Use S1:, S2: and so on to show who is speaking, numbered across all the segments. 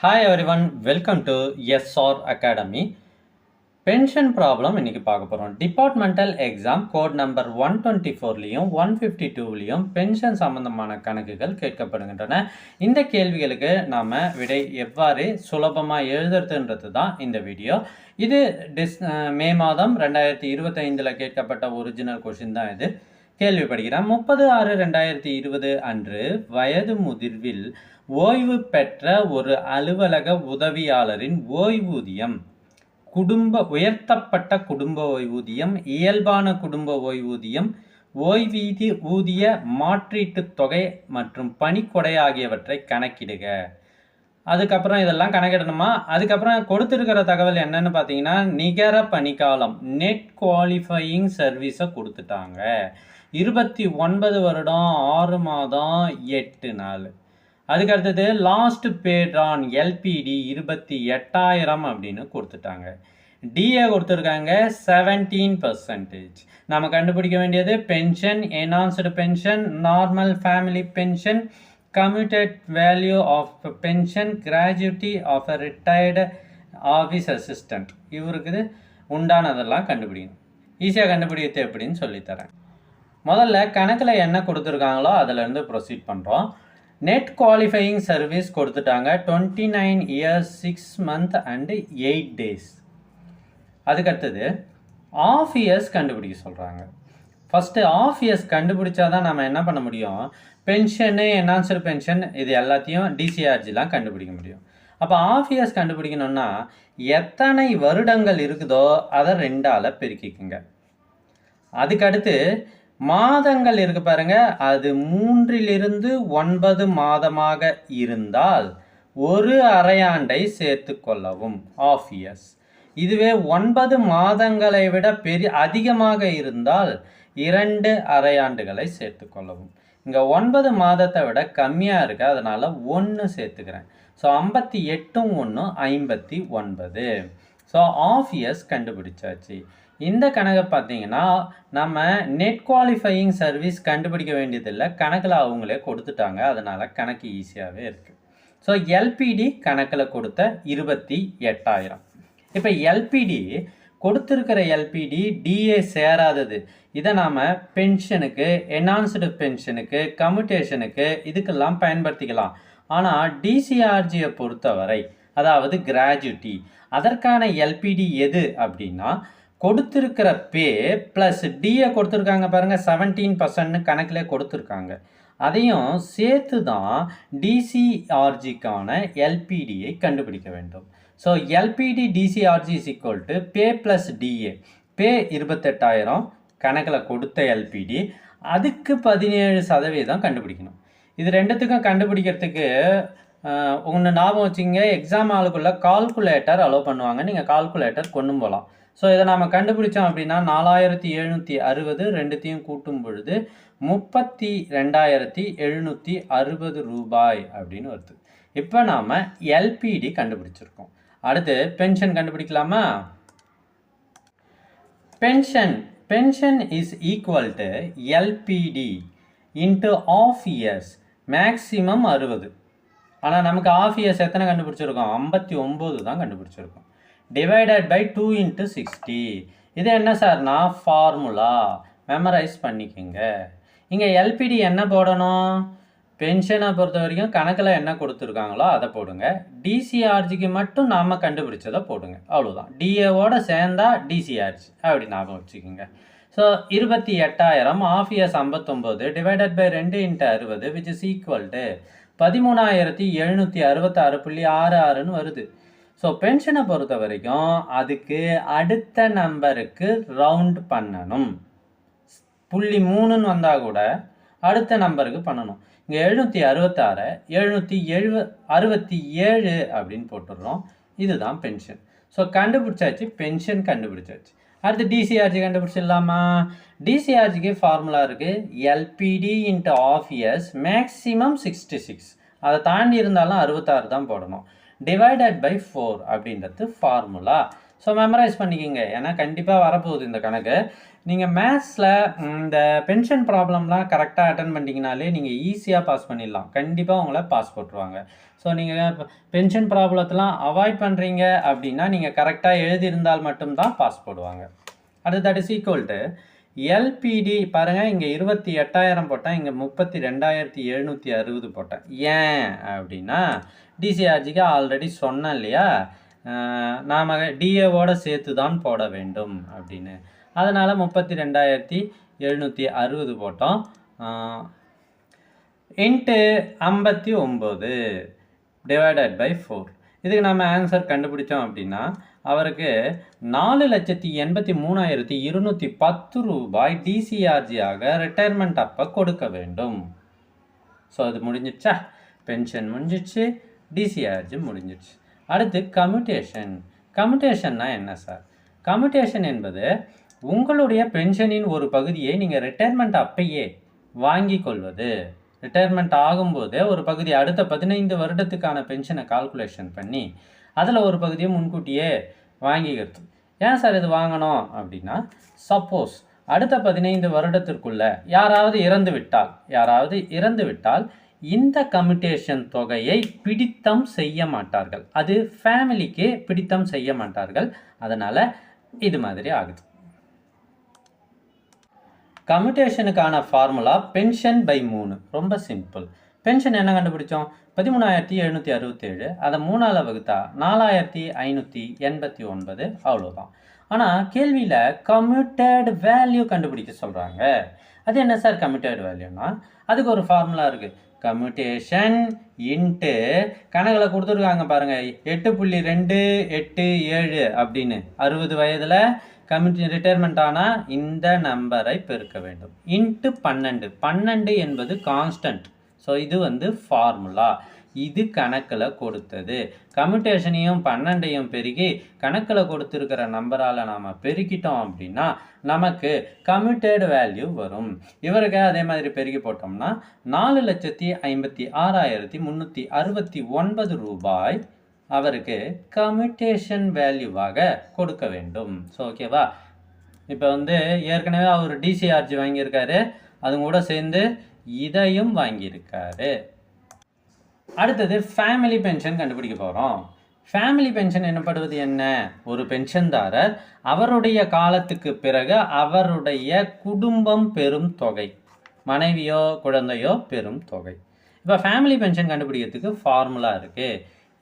S1: Hi everyone, welcome to SR Academy. Pension problem இன்னைக்கு பார்க்க போகிறோம். டிபார்ட்மெண்டல் எக்ஸாம் கோட் நம்பர் 124லையும் 152லையும் பென்ஷன் சம்பந்தமான கணக்குகள் கேட்கப்படுகின்றன. இந்த கேள்விகளுக்கு நாம் விடை எவ்வாறு சுலபமாக எழுதுறதுன்றது தான் இந்த வீடியோ. இது மே மாதம் 2025 கேட்கப்பட்ட ஒரிஜினல் கொஷின் தான் இது. கேள்வி படிக்கிறேன். 30/6/2020 அன்று வயது முதிர்வில் ஓய்வு பெற்ற ஒரு அலுவலக உதவியாளரின் ஓய்வூதியம் உயர்த்தப்பட்ட குடும்ப ஓய்வூதியம், இயல்பான குடும்ப ஓய்வூதியம், ஓய்வூதிய மாற்றீட்டுத் தொகை மற்றும் பணிக்கொடை ஆகியவற்றை கணக்கிடுக. அதுக்கப்புறம் இதெல்லாம் கணக்கிடணுமா? அதுக்கப்புறம் கொடுத்துருக்கிற தகவல் என்னன்னு பார்த்தீங்கன்னா, நிகர பணிக்காலம் நெட் குவாலிஃபையிங் சர்வீஸை கொடுத்துட்டாங்க. 29 வருடம் 6 மாதம் 8 நாள். அதுக்கு அடுத்தது லாஸ்ட் பேட் ஆன் எல்பிடி 28,000 அப்படின்னு கொடுத்துட்டாங்க. டிஏ கொடுத்துருக்காங்க 17%. நம்ம கண்டுபிடிக்க வேண்டியது pension, enhanced pension, normal family pension, commuted value of pension, gratuity of a retired office assistant. இவருக்கு உண்டானதெல்லாம் கண்டுபிடிக்கணும். ஈஸியாக கண்டுபிடிக்கிறது எப்படின்னு சொல்லித்தரேன். முதல்ல கணக்கில் என்ன கொடுத்துருக்காங்களோ அதிலேருந்து ப்ரொசீட் பண்ணுறோம். நெட் குவாலிஃபையிங் சர்வீஸ் கொடுத்துட்டாங்க 29 years 6 months and 8 days. அதுக்கடுத்தது ஆஃப் இயர்ஸ் கண்டுபிடிக்க சொல்கிறாங்க. ஃபஸ்ட்டு ஆஃப் இயர்ஸ் கண்டுபிடிச்சா தான் நம்ம என்ன பண்ண முடியும், பென்ஷனு, என்ஹான்ஸ்டு பென்ஷன் இது எல்லாத்தையும் டிசிஆர்ஜிலாம் கண்டுபிடிக்க முடியும். அப்போ ஆஃப் இயர்ஸ் கண்டுபிடிக்கணும்னா எத்தனை வருடங்கள் இருக்குதோ அதை 2ஆல் பெருக்கிக்குங்க. அதுக்கடுத்து மாதங்கள் இருக்கு பாருங்க, அது 3 to 9 மாதமாக இருந்தால் ஒரு அரையாண்டை சேர்த்து கொள்ளவும் ஆஃப் இயர்ஸ். இதுவே 9 மாதங்களை விட அதிகமாக இருந்தால் 2 அரையாண்டுகளை சேர்த்து கொள்ளவும். இங்கே 9 மாதத்தை விட கம்மியாக இருக்கு, அதனால் 1 சேர்த்துக்கிறேன். ஸோ 58 1 59. ஸோ ஆஃப் இயர்ஸ் கண்டுபிடிச்சாச்சு. இந்த கணக்கை பார்த்தீங்கன்னா நம்ம நெட் குவாலிஃபையிங் சர்வீஸ் கண்டுபிடிக்க வேண்டியதில்லை, கணக்கில் அவங்களே கொடுத்துட்டாங்க, அதனால் கணக்கு ஈஸியாகவே இருக்குது. ஸோ எல்பிடி கணக்கில் கொடுத்த 28,000. இப்போ எல்பிடி கொடுத்துருக்கிற எல்பிடி டிஏ சேராதது. இதை நாம் பென்ஷனுக்கு, என்ஹான்ஸ்டு பென்ஷனுக்கு, கம்யூட்டேஷனுக்கு இதுக்கெல்லாம் பயன்படுத்திக்கலாம். ஆனால் டிசிஆர்ஜியை பொறுத்தவரை, அதாவது கிராஜுவிட்டி, அதற்கான எல்பிடி எது அப்படின்னா கொடுத்துருக்கிற பே ப்ளஸ் டிஏ கொடுத்துருக்காங்க பாருங்கள் 17% கணக்கில் கொடுத்துருக்காங்க. அதையும் சேர்த்து தான் டிசிஆர்ஜிக்கான எல்பிடியை கண்டுபிடிக்க வேண்டும். So LPD DCRG is equal to pay plus DA. Pay 28,000 கணக்கில் கொடுத்த எல்பிடி, அதுக்கு 17% கண்டுபிடிக்கணும். இது ரெண்டுத்துக்கும் கண்டுபிடிக்கிறதுக்கு ஒன்று ஞாபகம் வச்சுங்க, எக்ஸாம் ஆளுக்குள்ளே கால்குலேட்டர் அலோவ் பண்ணுவாங்க, நீங்கள் கால்குலேட்டர் கொண்டு போகலாம். ஸோ இதை நம்ம கண்டுபிடிச்சோம் அப்படின்னா 4,760 ரெண்டுத்தையும் கூட்டும் பொழுது 32,760 ரூபாய் அப்படின்னு வருது. இப்போ நாம் எல்பிடி கண்டுபிடிச்சிருக்கோம். அடுத்து பென்ஷன் கண்டுபிடிக்கலாமா? Pension is equal to LPD into of years, maximum 60. ஆனால் நமக்கு ஆஃப் இயர்ஸ் எத்தனை கண்டுபிடிச்சிருக்கோம்? 59 தான் கண்டுபிடிச்சிருக்கோம். Divided by 2 into 60. இது என்ன சார்னா ஃபார்முலா, மெமரைஸ் பண்ணிக்கோங்க. இங்கே எல்பிடி என்ன போடணும்? பென்ஷனை பொறுத்த வரைக்கும் கணக்கில் என்ன கொடுத்துருக்காங்களோ அதை போடுங்க. டிசிஆர்ஜிக்கு மட்டும் நாம் கண்டுபிடிச்சதை போடுங்க, அவ்வளோதான். டிஏவோட சேர்ந்தா டிசிஆர்ஜி அப்படி ஞாபகம் வச்சுக்கோங்க. So 28,000 of years 59 divided by 2 into 60 which is equal to 13,766.66 வருது. ஸோ பென்ஷனை பொறுத்த வரைக்கும் அதுக்கு அடுத்த நம்பருக்கு ரவுண்ட் பண்ணணும். 0.3 வந்தால் கூட அடுத்த நம்பருக்கு பண்ணணும். இங்கே 766 767 அப்படின்னு போட்டுடுறோம். இதுதான் பென்ஷன். ஸோ கண்டுபிடிச்சாச்சு, பென்ஷன் கண்டுபிடிச்சாச்சு. அடுத்து டிசிஆர்ஜி கண்டுபிடிச்சிடலாமா? டிசிஆர்ஜிக்கு ஃபார்முலா இருக்குது, LPD into of years, maximum 66. அதை தாண்டி இருந்தாலும் 66 தான் போடணும். டிவைடட் பை 4 அப்படின்றது ஃபார்முலா. ஸோ மெமரைஸ் பண்ணிக்கோங்க, ஏன்னா கண்டிப்பாக வரப்போகுது இந்த கணக்கு. நீங்கள் மேத்ஸில் இந்த பென்ஷன் ப்ராப்ளம்லாம் கரெக்டாக அட்டன் பண்ணிட்டீங்கனாலே நீங்கள் ஈஸியாக பாஸ் பண்ணிடலாம். கண்டிப்பாக உங்களை பாஸ் போட்டுருவாங்க. ஸோ நீங்கள் பென்ஷன் ப்ராப்ளத்தெலாம் அவாய்ட் பண்ணுறீங்க அப்படின்னா நீங்கள் கரெக்டாக எழுதியிருந்தால் மட்டும்தான் பாஸ் போடுவாங்க. அடுத்து that is equal to LPD பாருங்கள், இங்கே 28,000 போட்டேன், இங்கே 32,760 போட்டேன். ஏன் அப்படின்னா டிசிஆர்ஜிக்கு ஆல்ரெடி சொன்னேன் இல்லையா, நாம் டிஏவோட சேர்த்து தான் போட வேண்டும் அப்படின்னு. அதனால் 32,760 போட்டோம். Into 59 divided by 4. இதுக்கு நம்ம ஆன்சர் கண்டுபிடிச்சோம் அப்படின்னா அவருக்கு 4,83,210 ரூபாய் டிசிஆர்ஜியாக ரிட்டையர்மெண்ட் அப்போ கொடுக்க வேண்டும். ஸோ அது முடிஞ்சிடுச்சா? பென்ஷன் முடிஞ்சிடுச்சு, டிசிஆர்ஜி முடிஞ்சிடுச்சு. அடுத்து கம்யூட்டேஷன். கம்யூட்டேஷன்னா என்ன சார்? கம்யூட்டேஷன் என்பது உங்களுடைய பென்ஷனின் ஒரு பகுதியை நீங்கள் ரிட்டையர்மெண்ட் அப்பையே வாங்கி கொள்வது. ரிட்டையர்மெண்ட் ஆகும்போது ஒரு பகுதி அடுத்த 15 வருடத்துக்கான பென்ஷனை கால்குலேஷன் பண்ணி அதில் ஒரு பகுதியை முன்கூட்டியே வாங்கிக்கிறது. ஏன் சார் இது வாங்கணும் அப்படின்னா, சப்போஸ் அடுத்த 15 வருடத்திற்குள்ள யாராவது இறந்து விட்டால் இந்த கம்யூட்டேஷன் தொகையை பிடித்தம் செய்ய மாட்டார்கள். அது ஃபேமிலிக்கு பிடித்தம் செய்ய மாட்டார்கள். அதனால் இது மாதிரி ஆகுது. கம்யூட்டேஷனுக்கான ஃபார்முலா பென்ஷன் பை 3. ரொம்ப சிம்பிள். பென்ஷன் என்ன கண்டுபிடிச்சோம்? 13,767. அதை 3ஆல் வகுத்தா 4,589. அவ்வளோதான். ஆனால் கேள்வியில் கம்யூட்டட் வேல்யூ கண்டுபிடிக்க சொல்கிறாங்க. அது என்ன சார் கம்யூட்டட் வேல்யூனா? அதுக்கு ஒரு ஃபார்முலா இருக்குது. கம்யூட்டேஷன் இன்ட்டு கணக்கில் கொடுத்துருக்காங்க பாருங்கள், 8.287 அப்படின்னு. 60 வயதில் ரிட்டையர்மெண்ட் ஆனால் இந்த நம்பரை பெருக்க வேண்டும். இன்ட்டு 12 என்பது கான்ஸ்டன்ட். ஸோ இது ஃபார்முலா. இது கணக்கில் கொடுத்தது. கம்யூட்டேஷனையும் 12ஐயும் பெருகி கணக்கில் கொடுத்துருக்கிற நம்பரால் நாம் பெருக்கிட்டோம் அப்படின்னா நமக்கு கம்யூட்டட் வேல்யூ வரும். இவருக்கு அதே மாதிரி பெருகி போட்டோம்னா 4,56,369 ரூபாய் அவருக்கு கம்யூட்டேஷன் வேல்யூவாக கொடுக்க வேண்டும். ஸோ ஓகேவா? இப்போ ஏற்கனவே அவர் டிசிஆர்ஜி வாங்கியிருக்காரு, அது கூட சேர்ந்து இதையும் வாங்கியிருக்காரு. அடுத்தது ஃபேமிலி பென்ஷன் கண்டுபிடிக்க போகிறோம். ஃபேமிலி பென்ஷன் எனப்படுவது என்ன? ஒரு பென்ஷன்தாரர் அவருடைய காலத்துக்கு பிறகு அவருடைய குடும்பம் பெறும் தொகை, மனைவியோ குழந்தையோ பெறும் தொகை. இப்போ ஃபேமிலி பென்ஷன் கண்டுபிடிக்கிறதுக்கு ஃபார்முலா இருக்குது.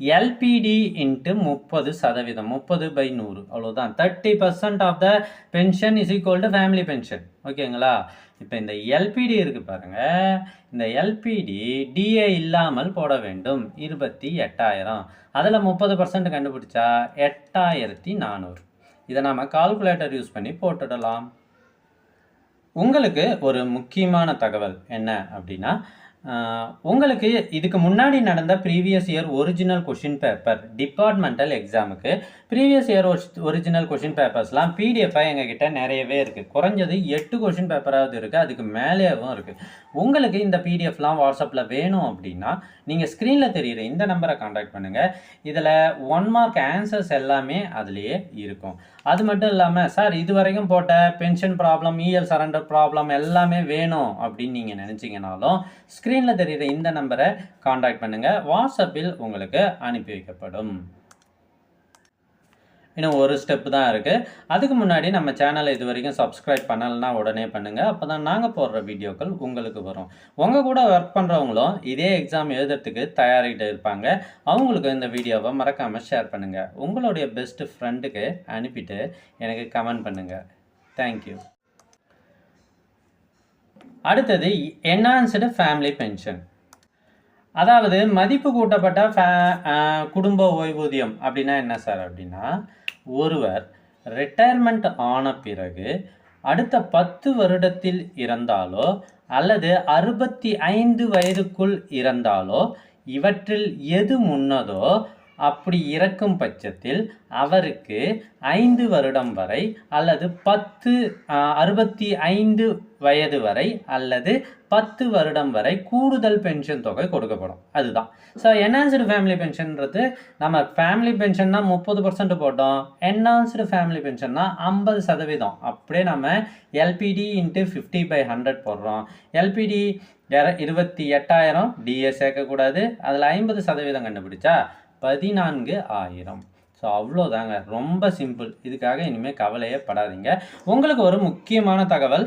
S1: LPD into 30%, 30/100. அவ்வளோதான். 30% of the pension is equal to family pension. ஓகேங்களா? இப்போ இந்த எல்பிடி இருக்குது பாருங்கள், இந்த எல்பிடி டிஏ இல்லாமல் போட வேண்டும். 28,000. அதில் 30% கண்டுபிடிச்சா 8,400. இதை நாம் கால்குலேட்டர் யூஸ் பண்ணி போட்டுடலாம். உங்களுக்கு ஒரு முக்கியமான தகவல் என்ன அப்படின்னா, உங்களுக்கு இதுக்கு முன்னாடி நடந்த previous year original question paper departmental எக்ஸாமுக்கு ப்ரீவியஸ் இயர் ஒரிஜினல் கொஷின் பேப்பர்ஸ்லாம் பிடிஎஃபாக எங்ககிட்ட நிறையவே இருக்குது. குறைஞ்சது 8 கொஷின் பேப்பராவது இருக்குது, அதுக்கு மேலேயும் இருக்குது. உங்களுக்கு இந்த பிடிஎஃப்லாம் வாட்ஸ்அப்பில் வேணும் அப்படின்னா நீங்கள் ஸ்க்ரீனில் தெரிகிற இந்த நம்பரை காண்டாக்ட் பண்ணுங்கள். இதில் 1 மார்க் ஆன்சர்ஸ் எல்லாமே அதுலேயே இருக்கும். அது மட்டும் இல்லாமல் சார் இது வரைக்கும் போட்ட pension problem, EL surrender problem எல்லாமே வேணும் அப்படின்னு நீங்கள் நினச்சிங்கனாலும் ஸ்க்ரீனில் தெரிகிற இந்த நம்பரை காண்டாக்ட் பண்ணுங்கள். வாட்ஸ்அப்பில் உங்களுக்கு அனுப்பி வைக்கப்படும். இன்னும் ஒரு ஸ்டெப்பு தான் இருக்குது. அதுக்கு முன்னாடி நம்ம சேனலை இது வரைக்கும் சப்ஸ்கிரைப் பண்ணலைன்னா உடனே பண்ணுங்கள். அப்போ தான் நாங்கள் போடுற வீடியோக்கள் உங்களுக்கு வரும். உங்கள் கூட ஒர்க் பண்ணுறவங்களும் இதே எக்ஸாம் எழுதுறதுக்கு தயாரிகிட்டு இருப்பாங்க. அவங்களுக்கு இந்த வீடியோவை மறக்காமல் ஷேர் பண்ணுங்கள். உங்களுடைய பெஸ்ட் ஃப்ரெண்டுக்கு அனுப்பிட்டு எனக்கு கமெண்ட் பண்ணுங்கள். தேங்க்யூ. அடுத்தது என்ஹான்ஸ்டு ஃபேமிலி பென்ஷன். அதாவது மதிப்பு கூட்டப்பட்ட குடும்ப ஓய்வூதியம் அப்படின்னா என்ன சார் அப்படின்னா, ஒருவர் ரிட்டையர்மெண்ட் ஆன பிறகு அடுத்த 10 வருடத்தில் இறந்தாலோ அல்லது 65 வயதுக்குள் இறந்தாலோ இவற்றில் எது முன்னதோ அப்படி இறக்கும் பட்சத்தில் அவருக்கு 5 வருடம் வரை அல்லது 65 வயது வரை அல்லது 10 வருடம் வரை கூடுதல் பென்ஷன் தொகை கொடுக்கப்படும். அதுதான். ஸோ என்ஹான்ஸ்டு ஃபேமிலி பென்ஷன்றது நம்ம ஃபேமிலி பென்ஷன்னா 30% போட்டோம், என்ஹான்ஸ்டு ஃபேமிலி பென்ஷன்னா 50%. அப்படியே நம்ம எல்பிடி இன்ட்டு 50/100 போடுறோம். எல்பிடி 28,000, டிஏ சேர்க்கக்கூடாது, அதில் 50% கண்டுபிடிச்சா 14,000. ஸோ அவ்வளோதாங்க, ரொம்ப சிம்பிள். இதுக்காக இனிமேல் கவலையே படாதீங்க. உங்களுக்கு ஒரு முக்கியமான தகவல்,